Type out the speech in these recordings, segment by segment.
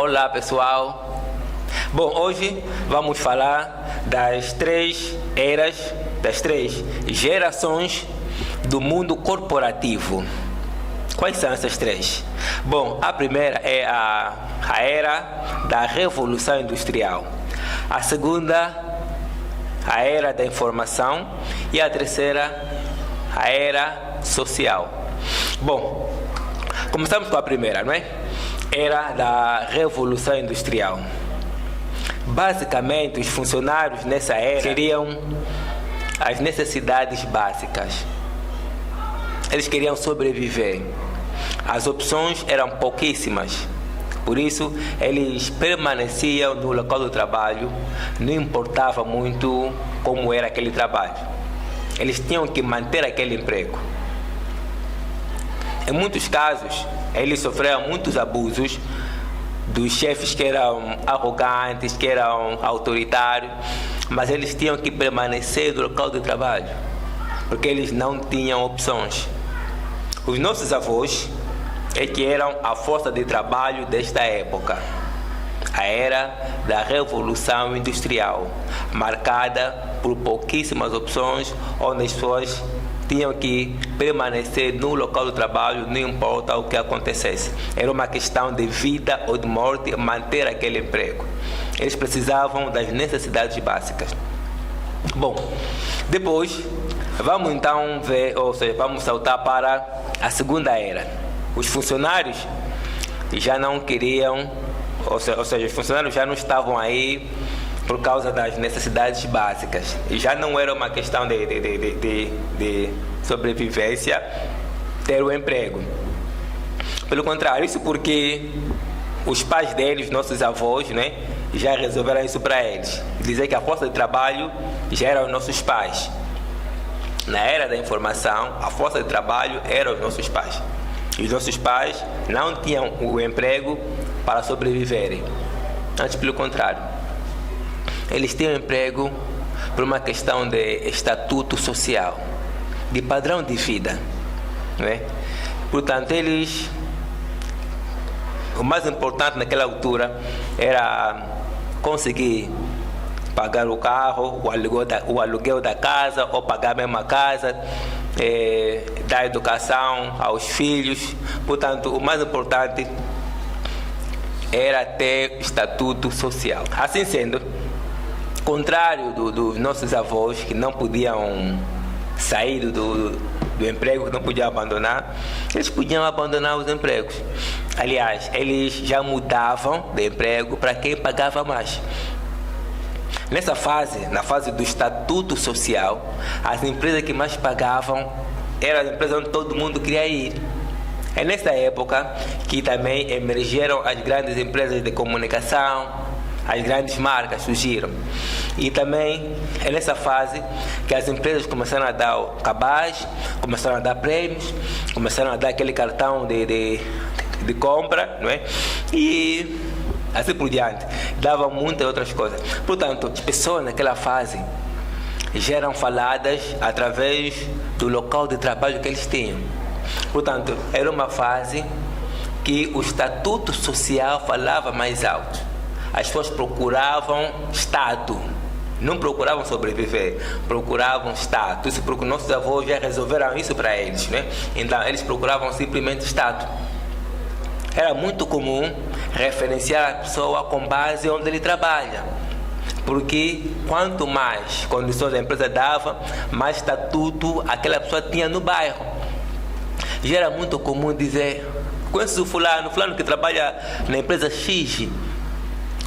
Olá pessoal, bom, hoje vamos falar das três eras, das três gerações do mundo corporativo. Quais são essas três? Bom, a primeira é a era da Revolução Industrial, a segunda, a era da informação e a terceira, a era social. Bom, começamos com a primeira, não é? Era da Revolução Industrial. Basicamente, os funcionários nessa era queriam as necessidades básicas. Eles queriam sobreviver. As opções eram pouquíssimas. Por isso, eles permaneciam no local do trabalho, não importava muito como era aquele trabalho. Eles tinham que manter aquele emprego. Em muitos casos, eles sofreram muitos abusos dos chefes que eram arrogantes, que eram autoritários, mas eles tinham que permanecer no local de trabalho, porque eles não tinham opções. Os nossos avós é que eram a força de trabalho desta época, a era da Revolução Industrial, marcada por pouquíssimas opções, onde as pessoas tinham que permanecer no local do trabalho, não importa o que acontecesse. Era uma questão de vida ou de morte manter aquele emprego. Eles precisavam das necessidades básicas. Bom, depois vamos então ver, ou seja, vamos saltar para a segunda era. Os funcionários já não queriam, ou seja, os funcionários já não estavam aí por causa das necessidades básicas. E já não era uma questão de sobrevivência ter o emprego. Pelo contrário, isso porque os pais deles, nossos avós, né, já resolveram isso para eles. Dizer que a força de trabalho já eram os nossos pais. Na era da informação, a força de trabalho eram os nossos pais. E os nossos pais não tinham o emprego para sobreviverem. Antes, pelo contrário. Eles tinham emprego por uma questão de estatuto social, de padrão de vida, não é? Portanto, o mais importante naquela altura era conseguir pagar o carro, o aluguel da casa, ou pagar a mesma casa, dar educação aos filhos. Portanto, o mais importante era ter estatuto social. Assim sendo, contrário dos nossos avós, que não podiam sair do emprego, que não podiam abandonar, eles podiam abandonar os empregos. Aliás, eles já mudavam de emprego para quem pagava mais. Nessa fase, na fase do estatuto social, as empresas que mais pagavam eram as empresas onde todo mundo queria ir. É nessa época que também emergeram as grandes empresas de comunicação, as grandes marcas surgiram. E também é nessa fase que as empresas começaram a dar cabaz, começaram a dar prêmios, começaram a dar aquele cartão de compra, não é? E assim por diante. Davam muitas outras coisas. Portanto, as pessoas naquela fase já eram faladas através do local de trabalho que eles tinham. Portanto, era uma fase que o estatuto social falava mais alto. As pessoas procuravam status, não procuravam sobreviver, procuravam status. Isso porque nossos avós já resolveram isso para eles, né? Então eles procuravam simplesmente status. Era muito comum referenciar a pessoa com base onde ele trabalha, porque quanto mais condições a empresa dava, mais estatuto aquela pessoa tinha no bairro. Já era muito comum dizer: conheces o fulano que trabalha na empresa X,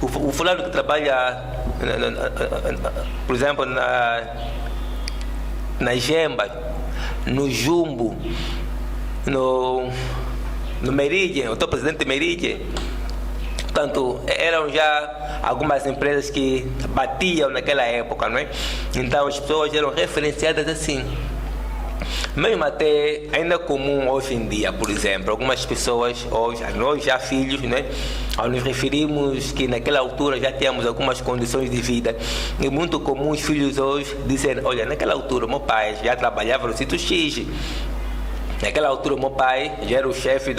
o fulano que trabalha, por exemplo, na Gemba, no Jumbo, no Meridian, o teu presidente Meridian. Portanto, eram já algumas empresas que batiam naquela época, não é? Então as pessoas eram referenciadas assim. Mesmo até ainda comum hoje em dia, por exemplo, algumas pessoas, hoje, nós já filhos, né, ao nos referimos que naquela altura já tínhamos algumas condições de vida, é muito comum os filhos hoje dizerem: olha, naquela altura meu pai já trabalhava no sítio X, naquela altura meu pai já era o chefe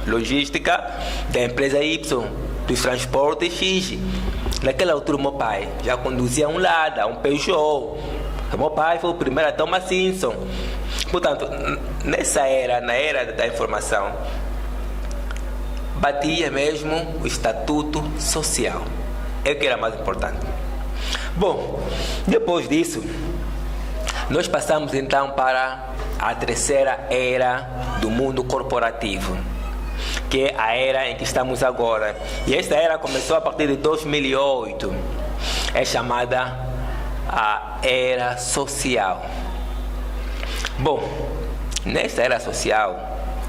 logística da empresa Y, dos transportes X. Naquela altura, meu pai já conduzia um Lada, um Peugeot. Meu pai foi o primeiro a ter uma Simpson. Portanto, nessa era, na era da informação, batia mesmo o estatuto social. É o que era mais importante. Bom, depois disso, nós passamos então para a terceira era do mundo corporativo, que é a era em que estamos agora. E esta era começou a partir de 2008. É chamada a era social. Bom, nesta era social,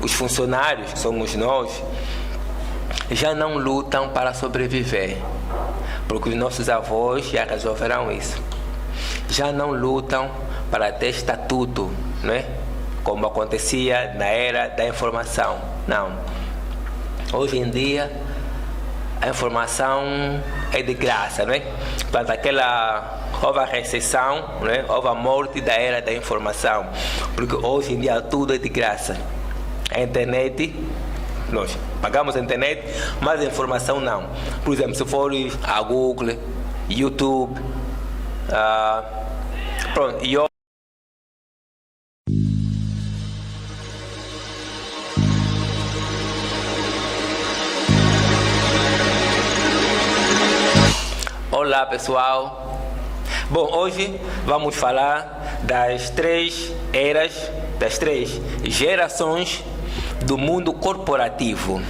os funcionários, que somos nós, já não lutam para sobreviver, porque os nossos avós já resolveram isso. Já não lutam para ter estatuto, não é? Como acontecia na era da informação. Não. Hoje em dia, a informação é de graça, não é? Portanto, houve a recessão, não é? Houve a morte da era da informação, porque hoje em dia tudo é de graça. A internet, nós pagamos a internet, mas a informação não. Por exemplo, se for a Google, YouTube, pronto, e olá pessoal. Bom, hoje vamos falar das três eras, das três gerações do mundo corporativo.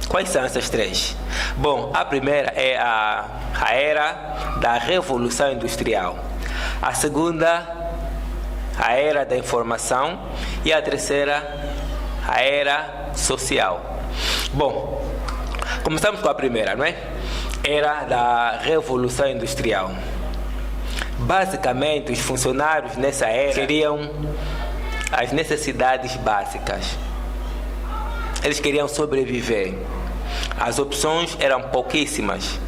Quais são essas três? Bom, a primeira é a era da Revolução Industrial. A segunda, a era da informação. E a terceira, a era social. Bom, começamos com a primeira, não é? Era da Revolução Industrial. Basicamente, os funcionários nessa era queriam as necessidades básicas. Eles queriam sobreviver. As opções eram pouquíssimas.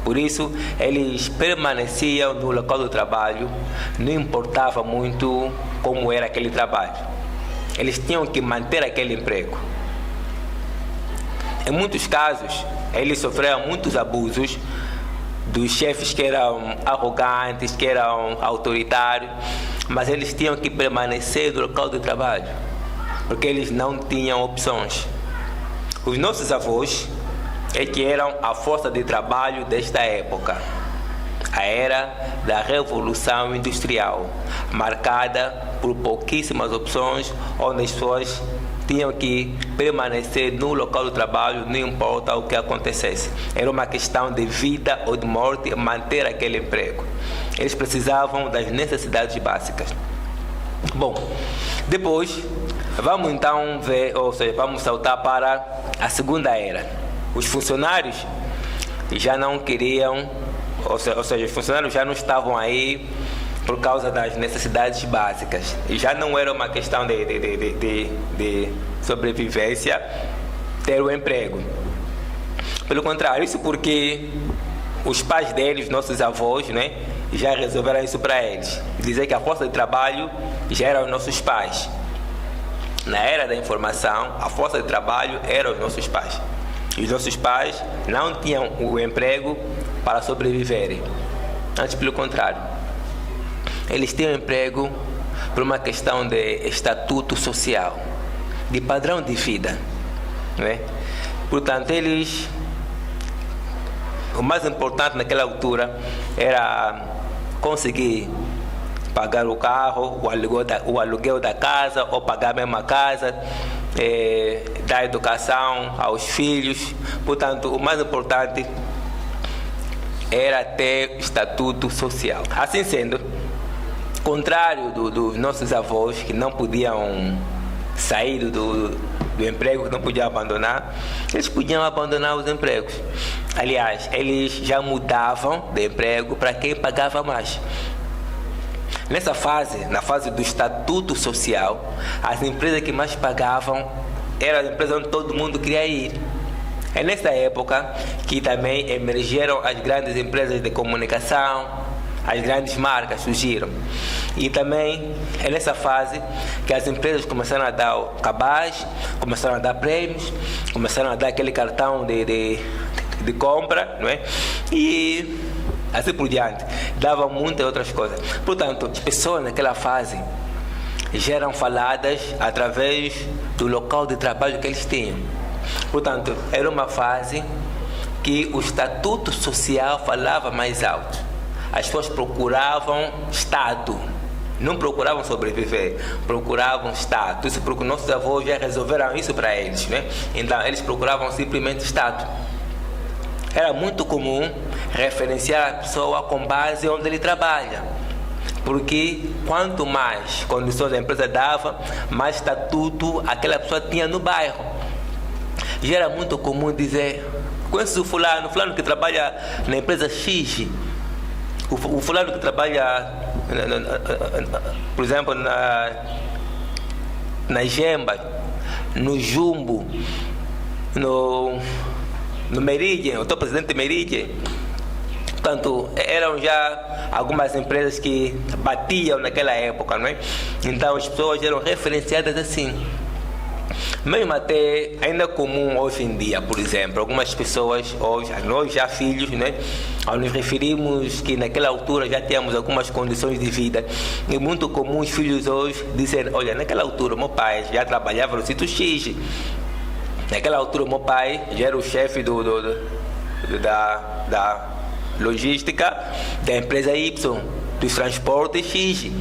Por isso, eles permaneciam no local do trabalho, não importava muito como era aquele trabalho. Eles tinham que manter aquele emprego. Em muitos casos, eles sofreram muitos abusos dos chefes que eram arrogantes, que eram autoritários, mas eles tinham que permanecer no local de trabalho, porque eles não tinham opções. Os nossos avós é que eram a força de trabalho desta época, a era da Revolução Industrial, marcada por pouquíssimas opções, onde as pessoas tinham que permanecer no local do trabalho, não importa o que acontecesse. Era uma questão de vida ou de morte manter aquele emprego. Eles precisavam das necessidades básicas. Bom, depois vamos então ver, ou seja, vamos saltar para a segunda era. Os funcionários já não queriam, ou seja, os funcionários já não estavam aí por causa das necessidades básicas. E já não era uma questão de sobrevivência ter o emprego. Pelo contrário, isso porque os pais deles, nossos avós, né, já resolveram isso para eles. Dizer que a força de trabalho já eram os nossos pais. Na era da informação, a força de trabalho eram os nossos pais. E os nossos pais não tinham o emprego para sobreviverem. Antes, pelo contrário. Eles tinham emprego por uma questão de estatuto social, de padrão de vida, não é? Portanto, o mais importante naquela altura era conseguir pagar o carro, o aluguel da casa, ou pagar a mesma casa, dar educação aos filhos. Portanto, o mais importante era ter estatuto social. Assim sendo, contrário dos nossos avós, que não podiam sair do emprego, que não podiam abandonar, eles podiam abandonar os empregos. Aliás, eles já mudavam de emprego para quem pagava mais. Nessa fase, na fase do estatuto social, as empresas que mais pagavam eram as empresas onde todo mundo queria ir. É nessa época que também emergeram as grandes empresas de comunicação, as grandes marcas surgiram. E também é nessa fase que as empresas começaram a dar o cabaz, começaram a dar prêmios, começaram a dar aquele cartão de compra, não é? E assim por diante. Davam muitas outras coisas. Portanto, as pessoas naquela fase já eram faladas através do local de trabalho que eles tinham. Portanto, era uma fase que o estatuto social falava mais alto. As pessoas procuravam Estado, não procuravam sobreviver, procuravam Estado. Isso porque nossos avós já resolveram isso para eles, né? Então, eles procuravam simplesmente Estado. Era muito comum referenciar a pessoa com base onde ele trabalha, porque quanto mais condições a empresa dava, mais estatuto aquela pessoa tinha no bairro. Já era muito comum dizer: conheces o fulano que trabalha na empresa X, o fulano que trabalha, por exemplo, na Gemba, no Jumbo, no Meridian, o teu presidente Meridian. Portanto, eram já algumas empresas que batiam naquela época, não é? Então as pessoas eram referenciadas assim. Mesmo até ainda comum hoje em dia, por exemplo, algumas pessoas hoje, nós já filhos, né, ao nos referimos que naquela altura já tínhamos algumas condições de vida, é muito comum os filhos hoje dizer: olha, naquela altura meu pai já trabalhava no sítio X, naquela altura meu pai já era o chefe da logística da empresa Y, dos transportes X.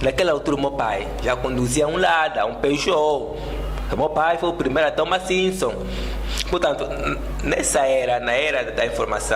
Naquela altura meu pai já conduzia um Lada, um Peugeot. Meu pai foi o primeiro a ter uma Simpson. Portanto, nessa era, na era da informação,